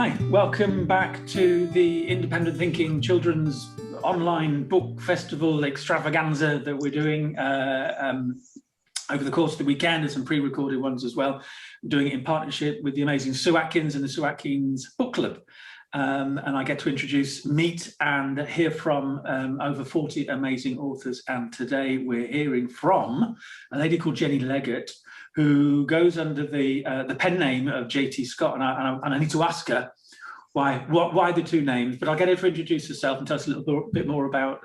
Hi, welcome back to the Independent Thinking Children's online book festival extravaganza that we're doing over the course of the weekend, and some pre-recorded ones as well. I'm doing it in partnership with the amazing Sue Atkins and the Sue Atkins Book Club. And I get to meet and hear from over 40 amazing authors. And today we're hearing from a lady called Jenny Leggett, who goes under the pen name of J.T. Scott. And I need to ask her why the two names, but I'll get her to introduce herself and tell us a little bit more about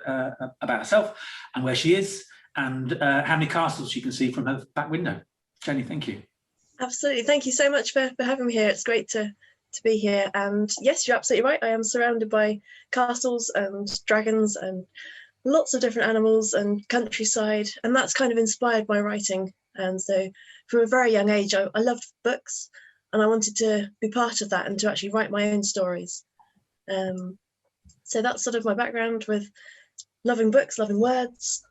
herself and where she is and how many castles she can see from her back window. Jenny, thank you. Absolutely. Thank you so much for having me here. It's great to be here. And yes, you're absolutely right. I am surrounded by castles and dragons and lots of different animals and countryside. And that's kind of inspired my writing. And so from a very young age, I loved books and I wanted to be part of that and to actually write my own stories. So that's sort of my background with loving books, loving words.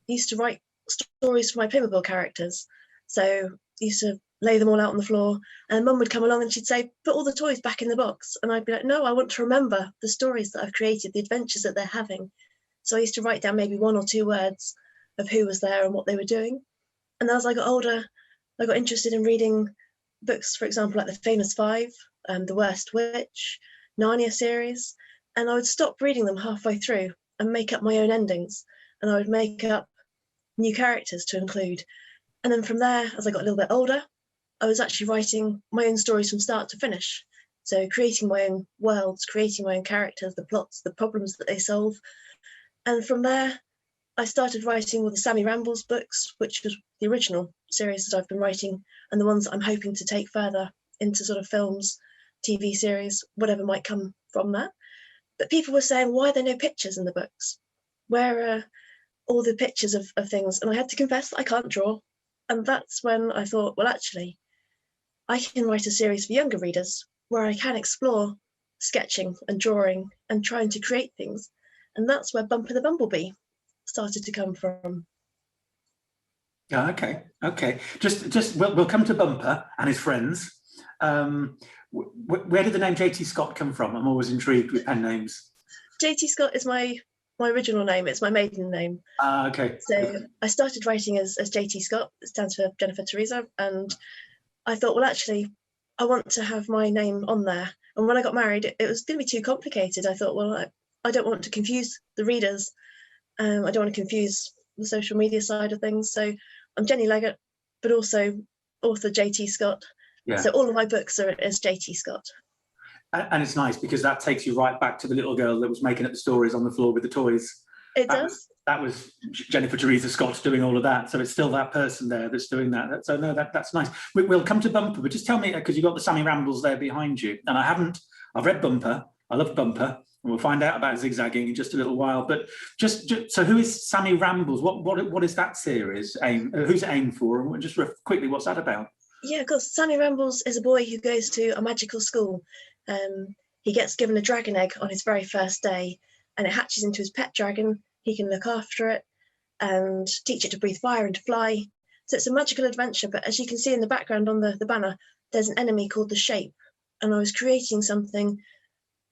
I used to write stories for my Playmobil characters. So I used to lay them all out on the floor, and Mum would come along and she'd say, put all the toys back in the box. And I'd be like, no, I want to remember the stories that I've created, the adventures that they're having. So I used to write down maybe 1 or 2 words of who was there and what they were doing. And as I got older, I got interested in reading books, for example, like The Famous Five, The Worst Witch, Narnia series. And I would stop reading them halfway through and make up my own endings. And I would make up new characters to include. And then from there, as I got a little bit older, I was actually writing my own stories from start to finish. So creating my own worlds, creating my own characters, the plots, the problems that they solve. And from there, I started writing all the Sammy Rambles books, which was the original series that I've been writing, and the ones that I'm hoping to take further into sort of films, TV series, whatever might come from that. But people were saying, why are there no pictures in the books? Where are all the pictures of things? And I had to confess that I can't draw. And that's when I thought, well, actually, I can write a series for younger readers where I can explore sketching and drawing and trying to create things. And that's where Bumper the Bumblebee started to come from. Okay. Just we'll come to Bumper and his friends. Where did the name J.T. Scott come from? I'm always intrigued with pen names. J.T. Scott is my original name. It's my maiden name. Okay. So I started writing as J.T. Scott. It stands for Jennifer Teresa. And I thought, well, actually, I want to have my name on there. And when I got married, it was going to be too complicated. I thought, well, I don't want to confuse the readers. I don't want to confuse the social media side of things. So I'm Jenny Leggett, but also author J.T. Scott. Yeah. So all of my books are as J.T. Scott. And it's nice because that takes you right back to the little girl that was making up the stories on the floor with the toys. It does. That was Jennifer Teresa Scott doing all of that. So it's still that person there that's doing that. So no, that's nice. We'll come to Bumper, but just tell me, because you've got the Sammy Rambles there behind you. And I've read Bumper. I love Bumper. And we'll find out about zigzagging in just a little while. But just so who is Sammy Rambles? What is that series? Who's it aimed for? And just quickly, what's that about? Yeah, of course. Sammy Rambles is a boy who goes to a magical school. He gets given a dragon egg on his very first day, and it hatches into his pet dragon. He can look after it and teach it to breathe fire and to fly. So it's a magical adventure. But as you can see in the background on the banner, there's an enemy called the Shape. And I was creating something,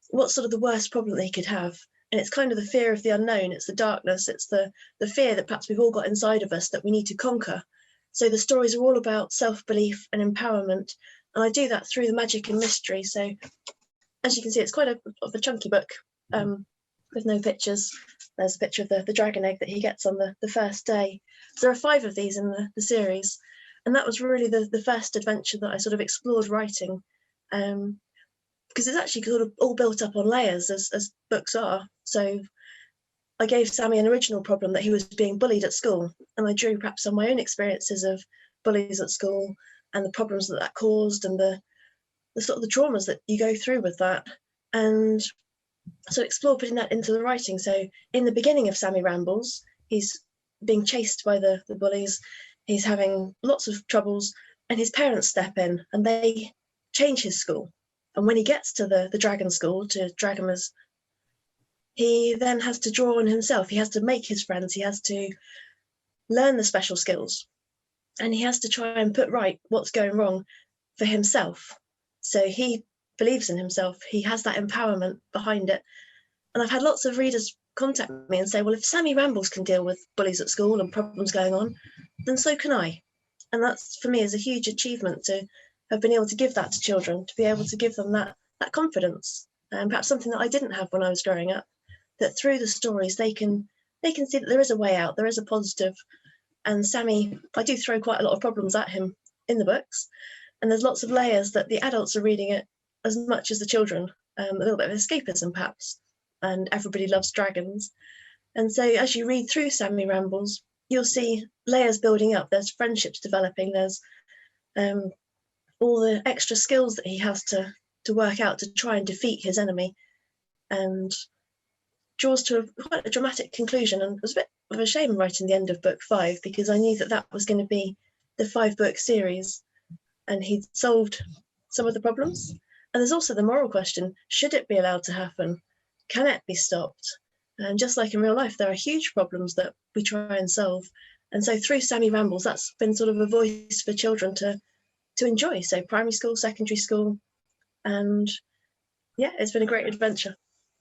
what's sort of the worst problem that he could have. And it's kind of the fear of the unknown. It's the darkness. It's the fear that perhaps we've all got inside of us that we need to conquer. So the stories are all about self-belief and empowerment. And I do that through the magic and mystery. So as you can see, it's quite a chunky book with no pictures. There's a picture of the dragon egg that he gets on the first day. So there are 5 of these in the series. And that was really the first adventure that I sort of explored writing. Because it's actually sort of all built up on layers as books are. So I gave Sammy an original problem that he was being bullied at school. And I drew perhaps on my own experiences of bullies at school and the problems that caused and the sort of the traumas that you go through with that. And so explore putting that into the writing. So in the beginning of Sammy Rambles, he's being chased by the bullies. He's having lots of troubles and his parents step in and they change his school. And when he gets to the dragon school, to Dragonmas, he then has to draw on himself. He has to make his friends. He has to learn the special skills. And he has to try and put right what's going wrong for himself. So he believes in himself. He has that empowerment behind it. And I've had lots of readers contact me and say, well, if Sammy Rambles can deal with bullies at school and problems going on, then so can I. And that's, for me, is a huge achievement to have been able to give that to children, to be able to give them that confidence, and perhaps something that I didn't have when I was growing up, that through the stories they can see that there is a way out, there is a positive. And Sammy, I do throw quite a lot of problems at him in the books, and there's lots of layers that the adults are reading it as much as the children, a little bit of escapism perhaps, and everybody loves dragons. And so as you read through Sammy Rambles, you'll see layers building up, there's friendships developing, there's all the extra skills that he has to work out to try and defeat his enemy, and draws to quite a dramatic conclusion. And it was a bit of a shame writing the end of book 5, because I knew that was going to be the 5-book series, and he'd solved some of the problems. And there's also the moral question, should it be allowed to happen? Can it be stopped? And just like in real life, there are huge problems that we try and solve. And so through Sammy Rambles, that's been sort of a voice for children to enjoy. So primary school, secondary school, and yeah, it's been a great adventure.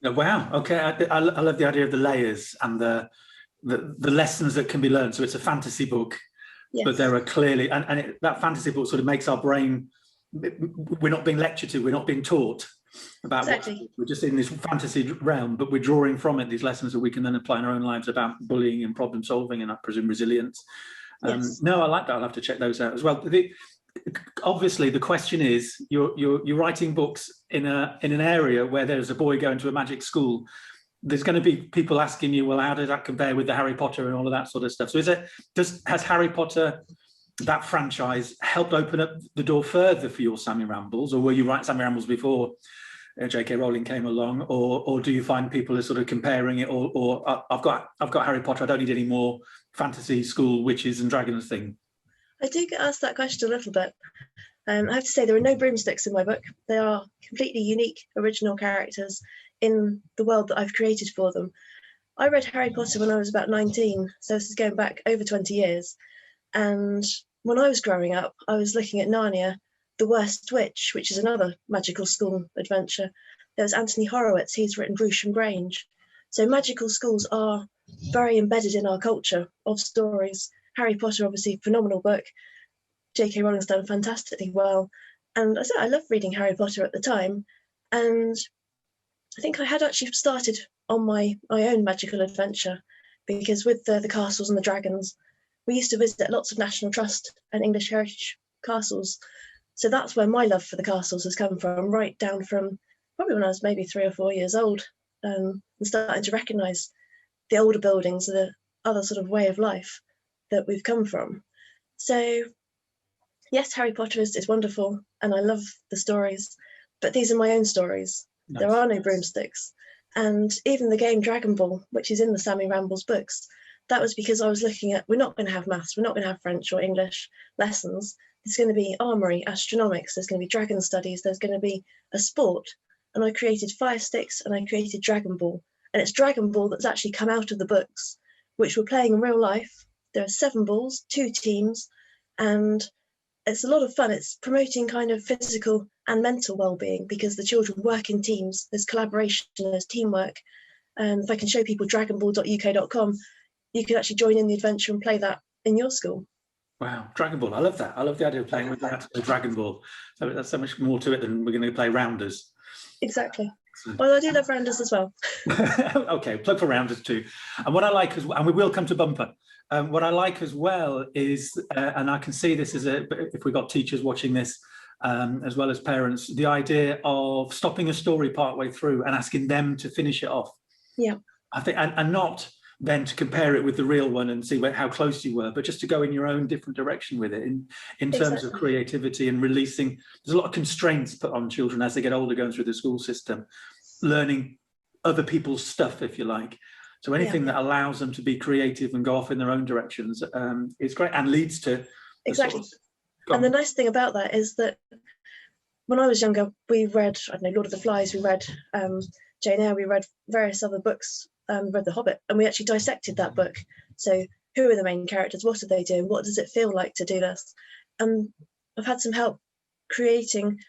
Oh, wow. Okay. I love the idea of the layers and the lessons that can be learned. So it's a fantasy book, yes, but there are clearly, and that fantasy book sort of makes our brain, we're not being lectured to, we're not being taught about exactly. We're just in this fantasy realm, but we're drawing from it these lessons that we can then apply in our own lives about bullying and problem solving, and I presume resilience. Yes. No, I like that. I'll have to check those out as well. Obviously, the question is, you're writing books in an area where there's a boy going to a magic school. There's going to be people asking you, well, how does that compare with the Harry Potter and all of that sort of stuff? So has Harry Potter, that franchise, helped open up the door further for your Sammy Rambles, or were you writing Sammy Rambles before J.K. Rowling came along, or do you find people are sort of comparing it, or I've got Harry Potter, I don't need any more fantasy school witches and dragons thing? I do get asked that question a little bit. I have to say there are no broomsticks in my book. They are completely unique, original characters in the world that I've created for them. I read Harry Potter when I was about 19, so this is going back over 20 years. And when I was growing up, I was looking at Narnia, The Worst Witch, which is another magical school adventure. There's Anthony Horowitz, he's written Brucham Grange. So magical schools are very embedded in our culture of stories. Harry Potter, obviously, phenomenal book. J.K. Rowling's done fantastically well. And I loved reading Harry Potter at the time. And I think I had actually started on my own magical adventure, because with the castles and the dragons, we used to visit lots of National Trust and English heritage castles. So that's where my love for the castles has come from, right down from probably when I was maybe 3 or 4 years old, and starting to recognise the older buildings, the other sort of way of life that we've come from. So yes, Harry Potter is wonderful, and I love the stories, but these are my own stories. Nice. There are no broomsticks. And even the game Dragon Ball, which is in the Sammy Rambles books, that was because I was looking at, we're not going to have maths, we're not going to have French or English lessons. There's going to be armory, astronomics, there's going to be dragon studies, there's going to be a sport. And I created Fire Sticks and I created Dragon Ball. And it's Dragon Ball that's actually come out of the books, which we're playing in real life. There are 7 balls, 2 teams, and it's a lot of fun. It's promoting kind of physical and mental well-being, because the children work in teams, there's collaboration, there's teamwork. And if I can show people dragonball.uk.com, you can actually join in the adventure and play that in your school. Wow, Dragon Ball, I love that. I love the idea of playing with that, Dragon Ball. So that's so much more to it than we're going to play rounders. Exactly. Well, I do love rounders as well. Okay, plug for rounders too. And what I like as well, and we will come to Bumper, what I like as well is, and I can see this as if we've got teachers watching this, as well as parents, the idea of stopping a story partway through and asking them to finish it off. Yeah. I think, and not then to compare it with the real one and see how close you were, but just to go in your own different direction with it in terms of creativity and releasing. There's a lot of constraints put on children as they get older going through the school system, learning other people's stuff, if you like. So anything that allows them to be creative and go off in their own directions is great, and leads to exactly. And the nice thing about that is that when I was younger, we read, I don't know, Lord of the Flies, we read Jane Eyre, we read various other books, read The Hobbit, and we actually dissected that book. So who are the main characters? What are they doing? What does it feel like to do this? And I've had some help creating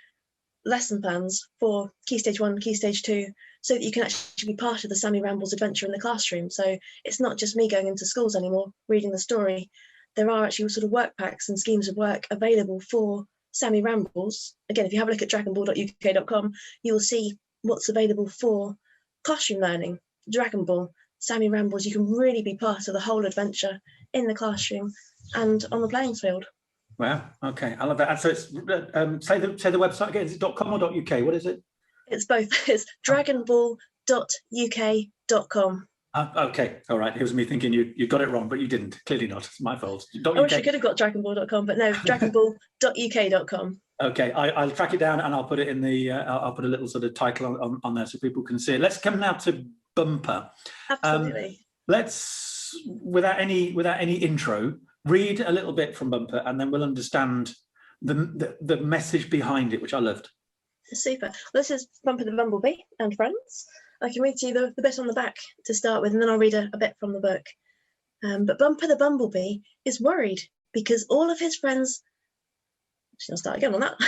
lesson plans for Key Stage 1, Key Stage 2, so that you can actually be part of the Sammy Rambles adventure in the classroom. So it's not just me going into schools anymore, reading the story. There are actually sort of work packs and schemes of work available for Sammy Rambles. Again, if you have a look at dragonball.uk.com, you will see what's available for classroom learning. Dragon Ball, Sammy Rambles, you can really be part of the whole adventure in the classroom and on the playing field. Wow. Okay, I love that. And so it's say the website again. Is it .com or .uk? What is it? It's both. It's dragonball.uk.com. Okay, all right. It was me thinking you got it wrong, but you didn't. Clearly not. It's my fault. I wish I could have got dragonball.com, but no, dragonball.uk.com. Okay, I'll track it down and I'll put it in the. I'll put a little sort of title on there so people can see it. Let's come now to Bumper. Absolutely. Let's without any intro, read a little bit from Bumper, and then we'll understand the message behind it, which I loved. Super. Well, this is Bumper the Bumblebee and friends. I can read to you the bit on the back to start with, and then I'll read a bit from the book. But Bumper the Bumblebee is worried because all of his friends... I'll start again on that.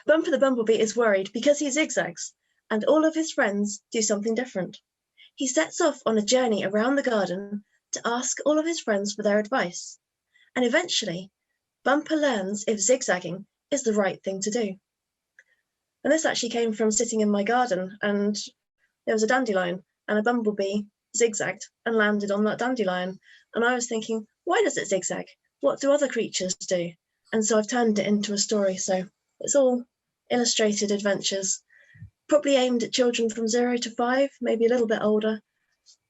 Bumper the Bumblebee is worried because he zigzags, and all of his friends do something different. He sets off on a journey around the garden to ask all of his friends for their advice. And eventually, Bumper learns if zigzagging is the right thing to do. And this actually came from sitting in my garden, and there was a dandelion, and a bumblebee zigzagged and landed on that dandelion. And I was thinking, why does it zigzag? What do other creatures do? And so I've turned it into a story. So it's all illustrated adventures, probably aimed at children from 0 to 5, maybe a little bit older.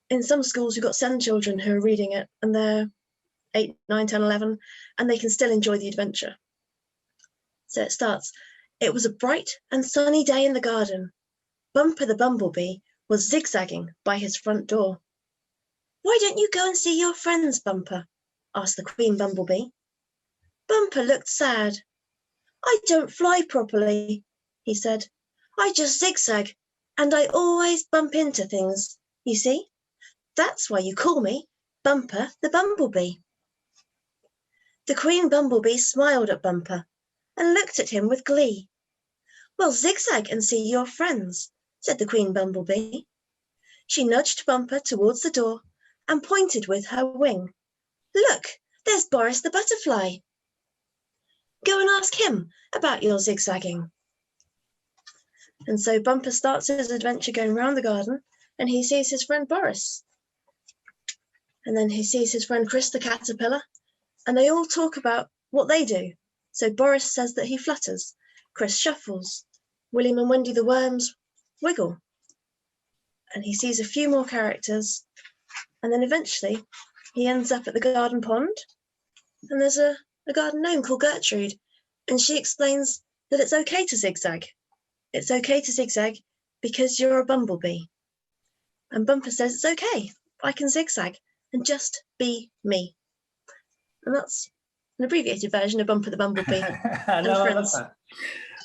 In some schools, we've got SEND children who are reading it, and they're 8, 9, 10, 11, and they can still enjoy the adventure. So it starts. It was a bright and sunny day in the garden. Bumper the Bumblebee was zigzagging by his front door. "Why don't you go and see your friends, Bumper?" asked the Queen Bumblebee. Bumper looked sad. "I don't fly properly," he said. "I just zigzag, and I always bump into things, you see. That's why you call me Bumper the Bumblebee." The Queen Bumblebee smiled at Bumper and looked at him with glee. "Well, zigzag and see your friends," said the Queen Bumblebee. She nudged Bumper towards the door and pointed with her wing. "Look, there's Boris the Butterfly. Go and ask him about your zigzagging." And so Bumper starts his adventure going round the garden, and he sees his friend Boris. And then he sees his friend Chris the Caterpillar, and they all talk about what they do. So Boris says that he flutters, Chris shuffles, William and Wendy the Worms wiggle. And he sees a few more characters, and then eventually he ends up at the garden pond, and there's a garden gnome called Gertrude, and she explains that it's okay to zigzag. It's okay to zigzag because you're a bumblebee. And Bumper says it's okay, I can zigzag and just be me. And that's an abbreviated version of Bumper the Bumblebee. I love that.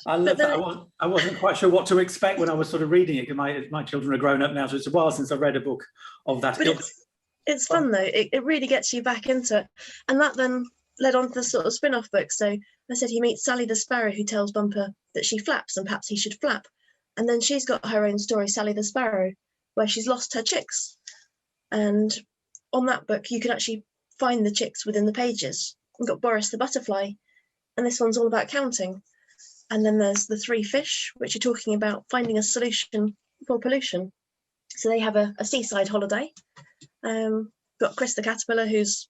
I love that. I wasn't quite sure what to expect when I was sort of reading it, because my children are grown up now, so it's a while since I read a book of that. But it's fun, though. It really gets you back into it. And that then led on to the sort of spin-off book. So I said he meets Sally the Sparrow, who tells Bumper that she flaps and perhaps he should flap. And then she's got her own story, Sally the Sparrow, where she's lost her chicks. And on that book, you can actually find the chicks within the pages. We've got Boris the Butterfly, and this one's all about counting. And then there's the 3 fish, which are talking about finding a solution for pollution. So they have a seaside holiday. Got Chris the Caterpillar, who's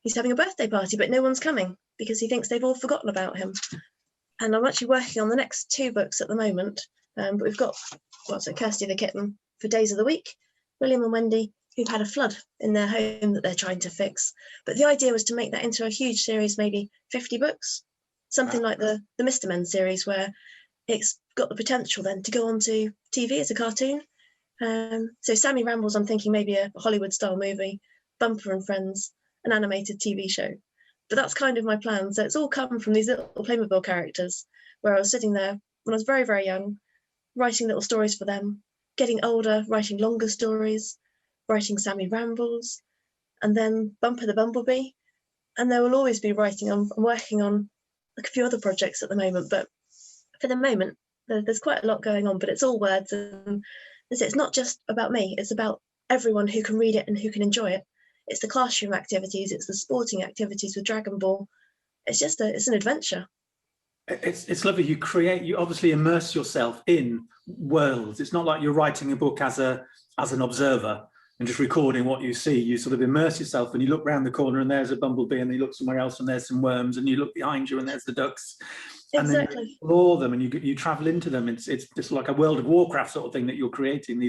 he's having a birthday party, but no one's coming because he thinks they've all forgotten about him. And I'm actually working on the next 2 books at the moment. But we've got, Kirsty the Kitten for Days of the Week, William and Wendy, who've had a flood in their home that they're trying to fix. But the idea was to make that into a huge series, maybe 50 books, something like the Mr. Men series, where it's got the potential then to go on to TV as a cartoon. So Sammy Rambles, I'm thinking maybe a Hollywood-style movie, Bumper and Friends, an animated TV show. But that's kind of my plan. So it's all come from these little Playmobil characters, where I was sitting there when I was very, very young, writing little stories for them, getting older, writing longer stories, writing Sammy Rambles, and then Bumper the Bumblebee. And there will always be writing on. I'm working on like a few other projects at the moment, but for the moment, there's quite a lot going on, but it's all words, and it's not just about me. It's about everyone who can read it and who can enjoy it. It's the classroom activities, it's the sporting activities with Dragon Ball. It's an adventure. It's lovely. You obviously immerse yourself in worlds. It's not like you're writing a book as an observer and just recording what you see. You sort of immerse yourself, and you look round the corner and there's a bumblebee, and you look somewhere else and there's some worms, and you look behind you and there's the ducks. And then you explore them and you travel into them. It's just like a World of Warcraft sort of thing that you're creating,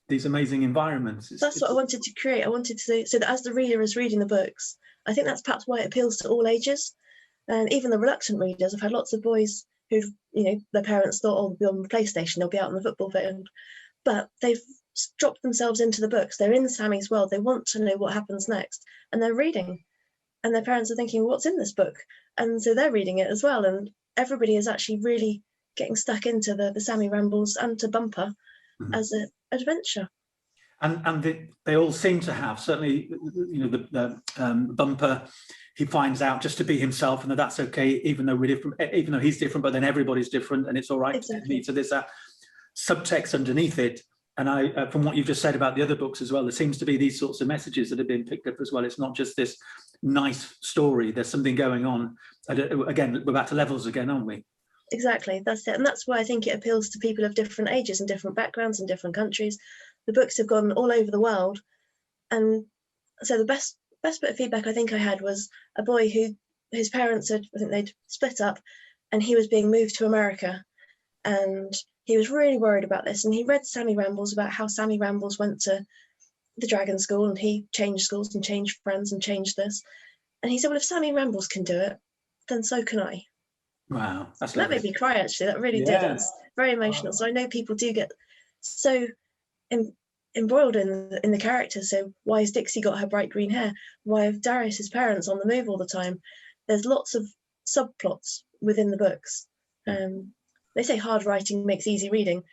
these amazing environments. That's what I wanted to create. I wanted to, so that as the reader is reading the books, I think that's perhaps why it appeals to all ages. And even the reluctant readers. I've had lots of boys who, their parents thought, oh, they'll be on the PlayStation, they'll be out on the football field. But they've dropped themselves into the books. They're in Sammy's world. They want to know what happens next. And they're reading. And their parents are thinking, what's in this book? And so they're reading it as well. And everybody is actually really getting stuck into the Sammy Rambles and to Bumper as an adventure. And they all seem to have, certainly, the Bumper, he finds out just to be himself, and that's okay, even though we're different, even though he's different, but then everybody's different, and it's all right. Exactly. So there's a subtext underneath it. And from what you've just said about the other books as well, there seems to be these sorts of messages that have been picked up as well. It's not just this nice story. There's something going on. Again, we're back to levels again, aren't we? Exactly, that's it. And that's why I think it appeals to people of different ages and different backgrounds and different countries. The books have gone all over the world. And so the best bit of feedback I think I had was a boy who his parents I think they'd split up, and he was being moved to America. And he was really worried about this. And he read Sammy Rambles, about how Sammy Rambles went to the Dragon School, and he changed schools and changed friends and changed this. And he said, well, if Sammy Rambles can do it, then so can I. Wow, that made me cry, actually. That really did. It was very emotional. So I know people do get so embroiled in the characters. So why has Dixie got her bright green hair? Why have Darius's parents on the move all the time? There's lots of subplots within the books. They say hard writing makes easy reading,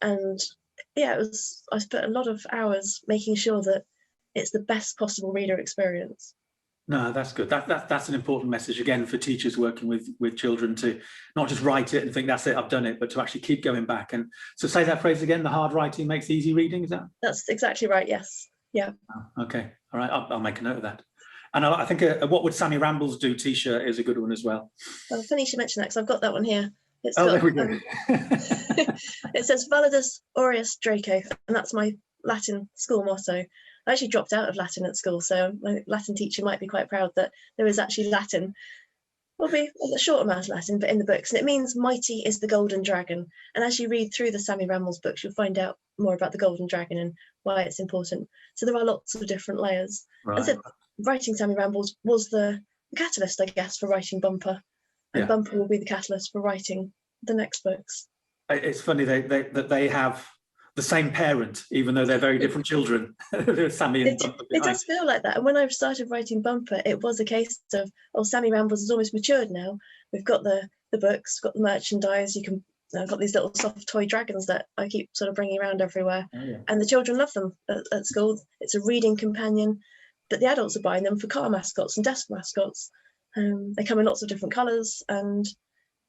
and I spent a lot of hours making sure that it's the best possible reader experience. No, that's good. That's an important message, again, for teachers working with children, to not just write it and think that's it, I've done it, but to actually keep going back. And so say that phrase again, the hard writing makes easy reading, is that? That's exactly right, yes. Yeah. Oh, okay, all right, I'll make a note of that. And I think a What Would Sammy Rambles Do t-shirt is a good one as well. Well, funny you should mention that, because I've got that one here. There we go. It says Validus Aureus Draco, and that's my Latin school motto. I actually dropped out of Latin at school, so my Latin teacher might be quite proud that there is actually Latin. Will be a short amount of Latin, but in the books. And it means mighty is the golden dragon. And as you read through the Sammy Rambles books, you'll find out more about the golden dragon and why it's important. So there are lots of different layers. Right. And so writing Sammy Rambles was the catalyst, I guess, for writing Bumper. And Bumper will be the catalyst for writing the next books. It's funny that they have the same parent, even though they're very different children. Sammy and Bumper. It does feel like that. And when I started writing Bumper, it was a case of, Sammy Rambles is almost matured now. We've got the books, got the merchandise. I've got these little soft toy dragons that I keep sort of bringing around everywhere. Oh, yeah. And the children love them at school. It's a reading companion, but the adults are buying them for car mascots and desk mascots. They come in lots of different colours. And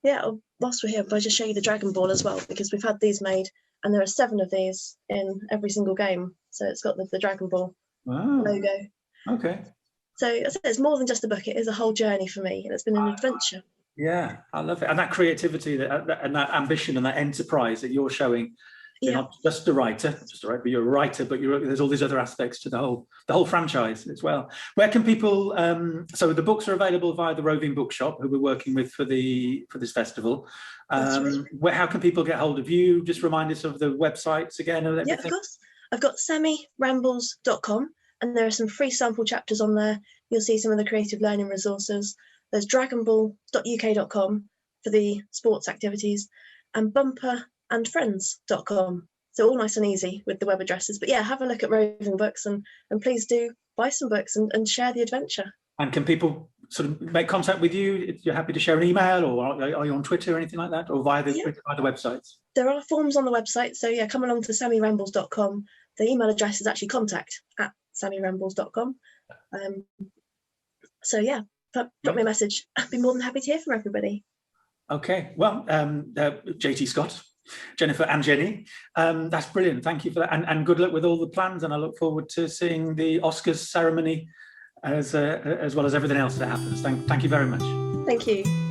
whilst we're here, I'll just show you the Dragon Ball as well, because we've had these made. And there are 7 of these in every single game. So it's got the Dragon Ball logo. Okay. So it's more than just a book. It is a whole journey for me. And it's been an adventure. Yeah, I love it. And that creativity and that ambition and that enterprise that you're showing. You're not just a writer, but you're a writer, but there's all these other aspects to the whole franchise as well. Where can people, so the books are available via the Roving Bookshop, who we're working with for this festival. How can people get hold of you? Just remind us of the websites again. And everything. Yeah, of course. I've got sammyrambles.com, and there are some free sample chapters on there. You'll see some of the creative learning resources. There's dragonball.uk.com for the sports activities, and bumperandfriends.com. So all nice and easy with the web addresses. But have a look at Roving Books, and please do buy some books and share the adventure. And can people sort of make contact with you if you're happy to share an email, or are you on Twitter or anything like that, or via the websites? There are forms on the website. So come along to sammyrambles.com. The email address is actually contact@sammyrambles.com. Drop me a message. I'd be more than happy to hear from everybody. Okay, well, JT Scott, Jennifer and Jenny, that's brilliant. Thank you for that, and good luck with all the plans. And I look forward to seeing the Oscars ceremony as well as everything else that happens. Thank you very much. Thank you.